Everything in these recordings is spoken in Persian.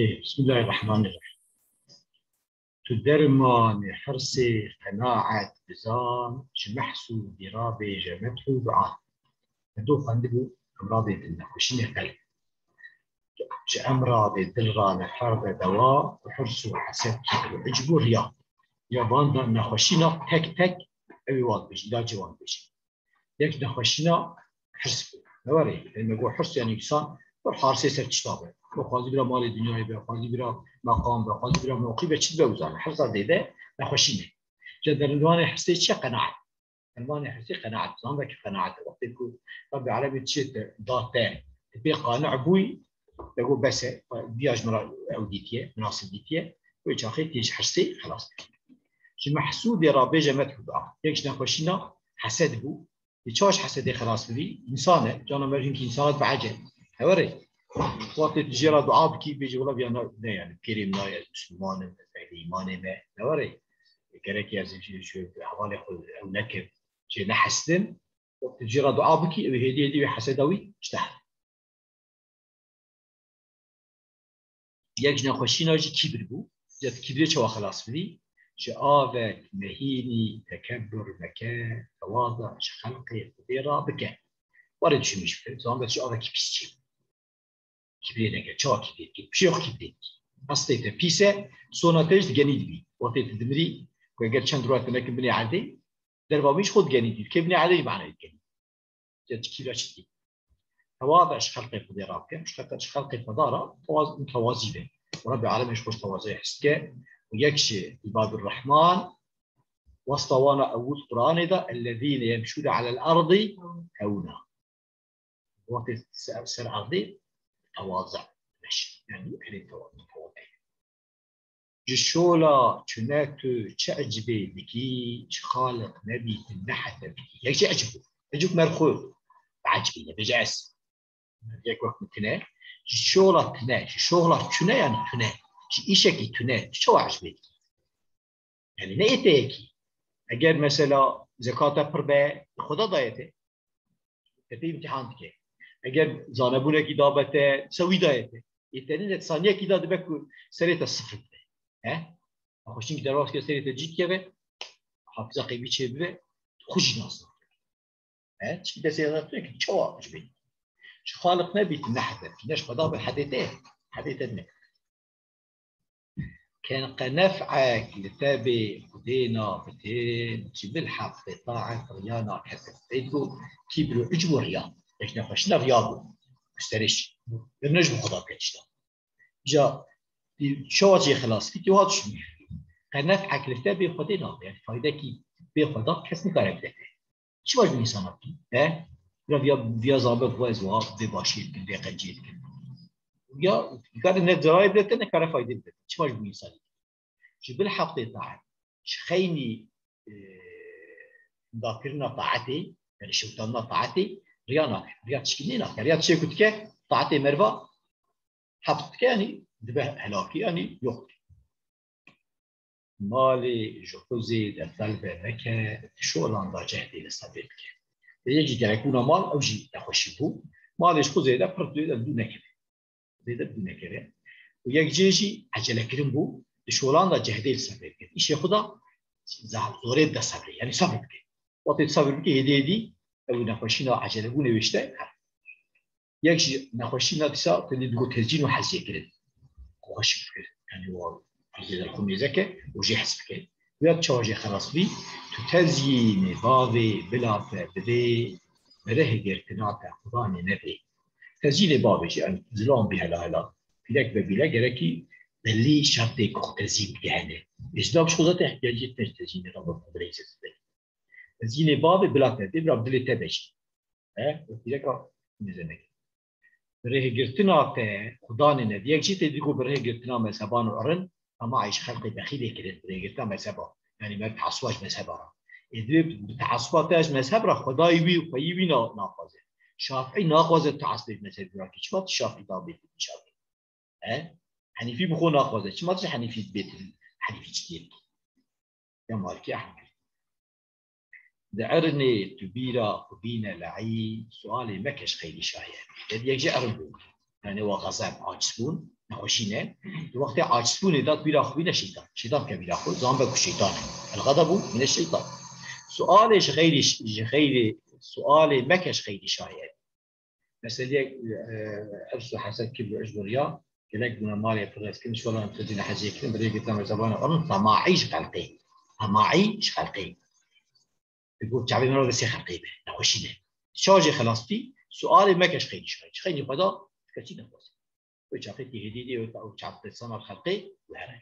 بسم الله الرحمن الرحيم. تدرمان حرصي قناعة بزان جمحسو درابي جمته دعاء هدو خندبو أمراضي النخوشين قلب أمراض الدلرة نحرد دواء وحرصو حسد عجبو رياض يابان نخوشينا تك أبي واد بيش دا جوان بيش يك نخوشينا حرص بو نواري لما يقول حرص يعني إنسان حارسي سرتشتابه بخوازی برا مال دنیای بخوازی برا مقام بخوازی برا موقعی به چیز بوزانه حرص دیده نخوشینه جد عنوان حرصی چه قناعت عنوان حرصی قناعت زمان که قناعت وقتی که رب العالمین چیت داته تبي قانع بوي تقول بس بياج مرا اوديتيه مناسب ديتيه ويش اخي تيج حرصي خلاص شي محسود رابي جمت بقى يكش نخوشينا حسد بو يتشاش حسد خلاص بي انسانه جانا مرجين كي انسانات بعجل هوري وقت تجرى دعاء بكي بيجي ولا بيانا يعني كريم نايا مسلمان ايمان ما نوري كرك يا زين شو حوالي او نكب شي نحسن وقت تجرى دعاء بكي هدي حسدوي اجتهد يجنا خوشينا جي كبر بو جات كبر شو خلاص بدي شي آفك مهيني تكبر مكان تواضع خلقي قديرة بك وارد شو مش فهم زمان بس شي آفك بيسي كبيرة نگه چه كبير بشيخ كبير أصليته بيسة صنعتش جنيد بي وقت تدمري كأجر چند روات نكمل بني عادي درباميش خود جنيد كبني عادي معناه الجنيد جد كبيرة شديد تواضعش خلق قدرة كم مش خلق قدرة متوازي به ورب العالمين يشوف توازي حسكة ويكشي عباد الرحمن واستوانا أول قرآن ذا الذين يمشون على الأرض هونا وقت سر أرضي تواضع مش يعني تواضع جشولا چناتو تعجبي بكي خالق نبي النحت بكي يك شيء عجبك مرخو عجبي بجاس يك وقت تنا جشولا تنا جشولا تنا يعني تنا ايشكي تنا شو عجبك يعني نيتك اگر مثلا زكاه پربه خدا دایته تبي امتحان تك اگر زانبونه کی دابته سوی دایته یتنین ثانیه کی داده بکو سریت صفر ها خوشین که دراز که سریت جیت که حافظه قیبی چه به خوش ناس ها چی دست یاد که چوا عجبی چه خالق نبیت نحته فيناش خدا بالحديثه حديثنا كان قنفعك لتابع خدينا بتين جبل حق طاعه ريانا حسب تقول كبروا اجبر رياض احنا خشنا رياض مستريش النجم خدا كشتا جا شو وجه خلاص في واضح شنو قنفعك لتابع خدينا يعني فايده كي بخدا كس نكاره بده شو وجه انسان ها بیا زابط وازوا بباشید که دقیقی کن یا کار نزدای بده نه کار فایده بده چه وجه انسان جبل حق طاعت خيني ذاكرنا طاعتي يعني شوطنا طاعتي رياض شكلنا رياض شيء كنت كه طاعتي مربا حبت يعني ذبح هلاكي يعني يقتل مالي جوزي الثلب مكة شو لاندا جهدي للسبب كه يجي يكون مال أو جي تخشبه مالش خوزي ده برضو ده بدون كده ده بدون كده ويجي عجلة كريم بو شو لاندا جهدي للسبب كه إيش ياخده زوريد ده صبر يعني صبر كه وقت صبر كه هدي أو نخشينا عجلة بو نوشته يجي نخشينا تسا تدي تقول تزين وحزي كده خوش كده يعني هو عزيز الخميزة كه وجي حسب كده ويا تشاجي خلاص بي تزيين بابي بلا بدي بره جرتنات خداني نبي تزيين بابي يعني زلام بها لا فيك ببيلا جركي اللي شرطي كخ تزيين يعني إسلام شو ذات احتياجات تزيين رب العزيز تزيين بابي بلا بدي رب دل تبش ها وفيك نزنك بره جرتنات خداني نبي يجي تديكو بره جرتنا مسبان وأرن أما عيش خلقي دخيلي كده بره جرتنا مسبان يعني ما تعصبش مذهبها إذا تعصبتش مذهب خدای وی و خیلی ناخوازه شافعی ناخوازه تعصب مذهب را که چطور شافعی دابید شافعی حنیفی بخو ناخوازه چطور حنیفی بیت حنیفی چیه یا مالکی احمد دعرني تبيرا وبينا لعي سؤالي مكش خيلي شايع يجي أربو يعني هو غصب عاجزون نخوشينه وقت عاجزون دات بلا خوين الشيطان الشيطان كبير خو زامبك الشيطان الغضب من الشيطان سؤالش غير سؤال مكش غير شايع مثلا حفص حسن كبر اجبريا كلك من مالي فرس كل شو لا تدينا حاجه كل بريق تم زبانه قرن طماعيش خلقي طماعيش خلقي يقول تعبي من بس خلقي نخوشينه شاجي خلاصتي سؤال مكش غير شايع خير خدا كثير نقص وشافت هديدي أو شافت الصنع الخلقي وهذا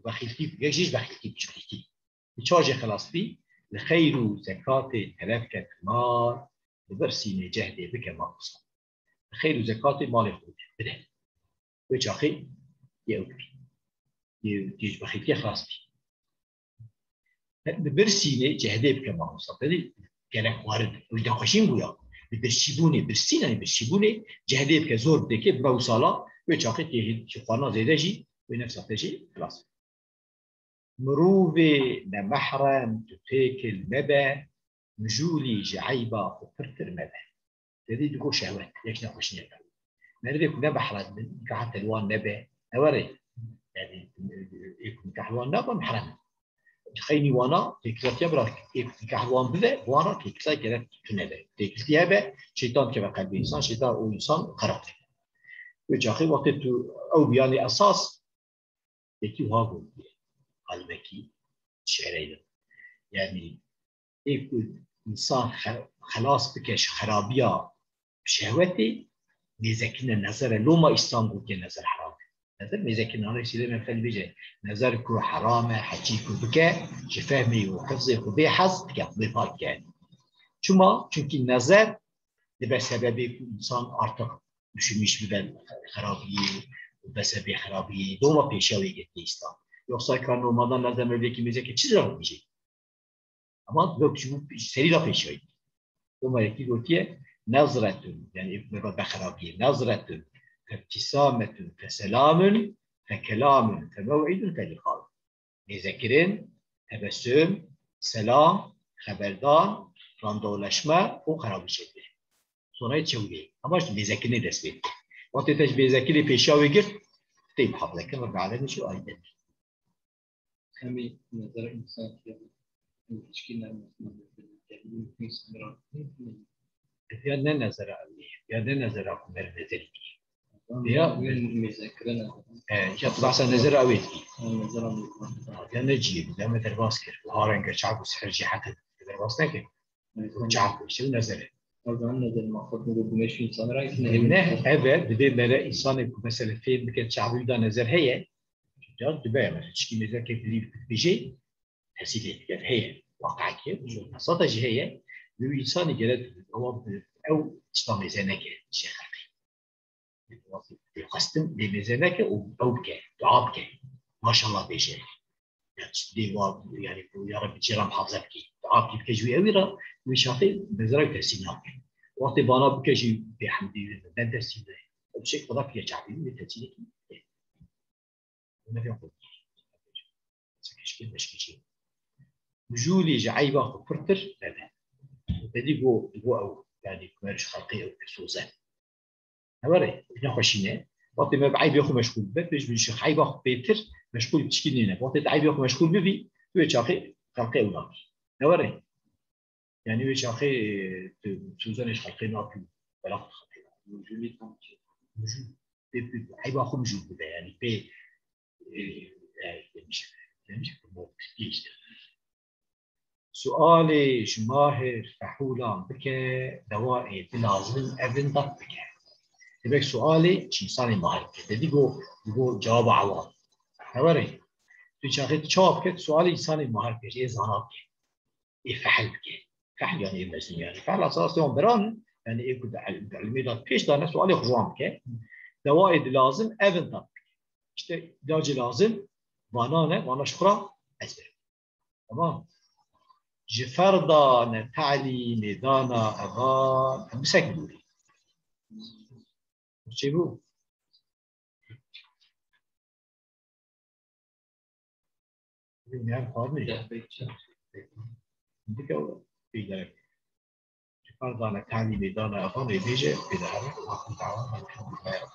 بخيلتي يجيش بخيلتي بشكلتي بتشارج خلاص بي الخير زكاة تلفكة مال برسي جهد بك ما قصر الخير زكاة مال خود بده وشاخي يأوكي يجيش بخيلتي خلاص بي برسي جهد بك ما قصر بدي كلام وارد وده خشين بويا برسيني برسيبوني جهد بك زور بك بروسالا وشاخي تهيد شفانا زيدجي ونفس الشيء خلاص مروفي نمحرم تتاكل مبا مجولي جعيبة وفرتر مبا هذه تقول شهوات ليش نخش نبا نريد يكون نبا حرام من كحت الوان نبا أوري يعني يكون كحلوان نبا محرم تخيني وانا تكلت يبرك يكون كحلوان بذا وانا تكلت كذا تنبا تكلت يبا شيطان كما قلب إنسان شيطان أو إنسان قرأت وجاخي وقت أو بياني أساس يكي وهاقول قلبكي شعرية يعني يكون إنسان خلاص بكش خرابية بشهوتي ميزكنا النظر لو ما إسلام قلت النظر حرام نظر ميزكنا أنا يصير من فل بيجي نظر كو حرامه حكيكو بكا شفهمي وحفظي كو بيحظ تكبر هاك يعني شما çünkü النظر ده بسبب إنسان artık düşünmüş bir خرابية وبسبب خرابية دوما بيشاوي جت إسلام yoksa kan olmadan nereden önceki mezeki çizilmeyecek. Ama yok çünkü seri de peşiyor. Umarım ki nazretun yani böyle baharabiye nazretun febtisametun feselamun fekelamun femev'idun felikal. Mezekirin tebessüm, selam, haberdan, randevulaşma o karabişedi. Sonra çeviri. Ama işte mezekirini destek. Vakti teş mezekiri peşiyor gir. Teyip hableke ve be'alemi şu ayettir. همین نظر انسان که هیچکی نمی‌تونه یا نه نظر علی یا نه نظر عمر نظری یا میذکرنا یا طبعا نظر عویدی نظر یا نجیب یا مدر باسكر وهارنگ شعب سحرجي حتى مدر باسكر شعب شو نظره طبعا نظر ما خود نقولش انسان رأي نه evet بدي نرى انسان مثلا فين بكن شعب يدا نظر هي جاد دبي مثلا شيء نظر كيف بيجي تسيلي يعني هي واقعك شو نصاتها هي لو انسان جلد هو او تشتغل زينك شيخ يقسم بميزانك او بك دعابك ما شاء الله بيجي يعني يا رب تجرم حافظك دعابك بكجوي اويرا وشافي بزرق تسيناك وقت بانا بكجي بحمدي من تسينه بشكل قضاء في شعبي من تسينك ما في نقول سكشكل مشكشين جولي جعيبه فرتر لا بدي جو او يعني كمرش خلقي او كسوزه هوري نخشينه وقت ما بعيب ياخو مشغول بفيش بيش عيب ياخو بيتر مشغول تشكيلنا وقت عيب ياخو مشغول بفي تو تشاخي خلقي ولا هوري يعني ويش اخي سوزانش خلقي ناكل ولا خلقي وجودي كم شيء بي عيب ياخو مشغول بده يعني بي مش سؤال جماهر فحولان بك دوائي بلازم ابن ضبط بك demek suali çinsani mahir dedi bu cevabı avam. Ne var ya? Tüccarı cevap ket suali insani mahir bir zanat ki, fahl ki, fahl yani mesela yani fahl asasyon beran yani ekut ilmidat peş tane suali huzam ki, devaid lazım evin tat. İşte ilacı lazım bana ne bana şükra ezber. Tamam. Jiferda ne ta'lim dana agan مسك دوري. şey bu. Yani pardon ya. Şimdi ki o şeyler. أرضنا تعليمي دانا أفضل بيجي في ذلك وأكون تعاون الحمد لله.